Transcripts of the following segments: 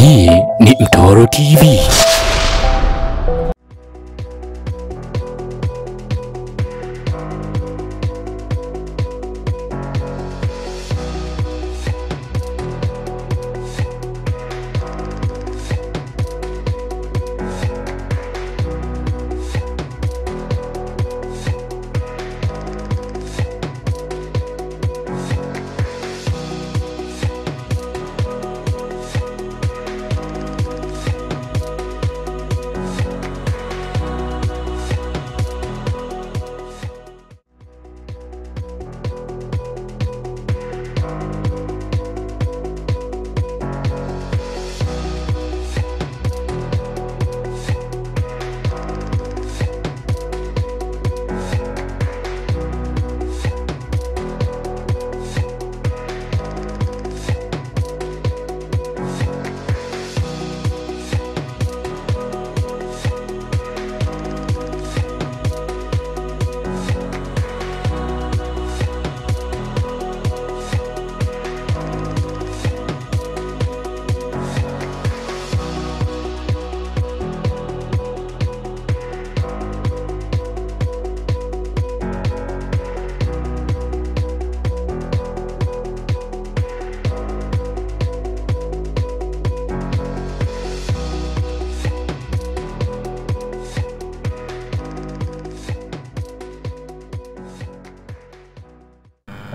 Hii ni Mtoro TV.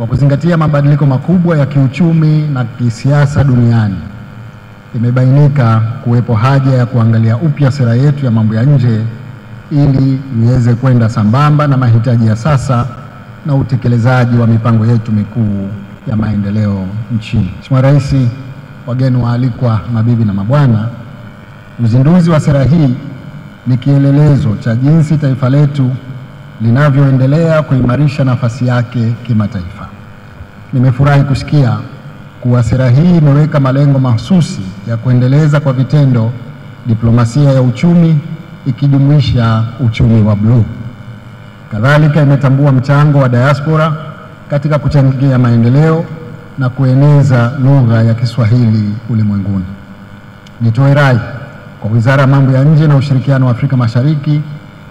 Kwa kuzingatia mabadiliko makubwa ya kiuchumi na kisiasa duniani, imebainika kuwepo haja ya kuangalia upya sera yetu ya mambo ya nje ili iweze kwenda sambamba na mahitaji ya sasa na utekelezaji wa mipango yetu mikuu ya maendeleo nchini. Mheshimiwa Rais, wageni waalikwa, mabibi na mabwana, uzinduzi wa sera hii ni kielelezo cha jinsi taifa letu linavyoendelea kuimarisha nafasi yake kimataifa. Nimefurahi kusikia kuwa sera hii imeweka malengo mahususi ya kuendeleza kwa vitendo diplomasia ya uchumi ikijumuisha uchumi wa bluu. Kadhalika imetambua mchango wa diaspora katika kuchangia maendeleo na kueneza lugha ya Kiswahili ulimwenguni. Nitoe rai kwa Wizara ya Mambo ya Nje na Ushirikiano wa Afrika Mashariki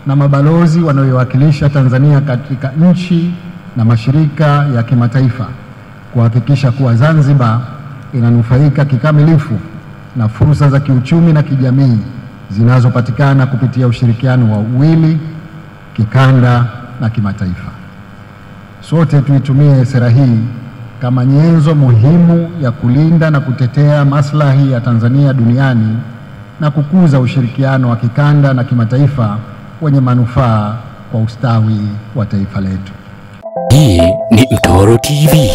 na mabalozi wanaowakilisha Tanzania katika nchi na mashirika ya kimataifa kuhakikisha kuwa Zanzibar inanufaika kikamilifu na fursa za kiuchumi na kijamii zinazopatikana kupitia ushirikiano wa uwili, kikanda na kimataifa. Sote tuitumie sera hii kama nyenzo muhimu ya kulinda na kutetea maslahi ya Tanzania duniani na kukuza ushirikiano wa kikanda na kimataifa wenye manufaa kwa ustawi wa taifa letu. Hii ni Mtoro TV.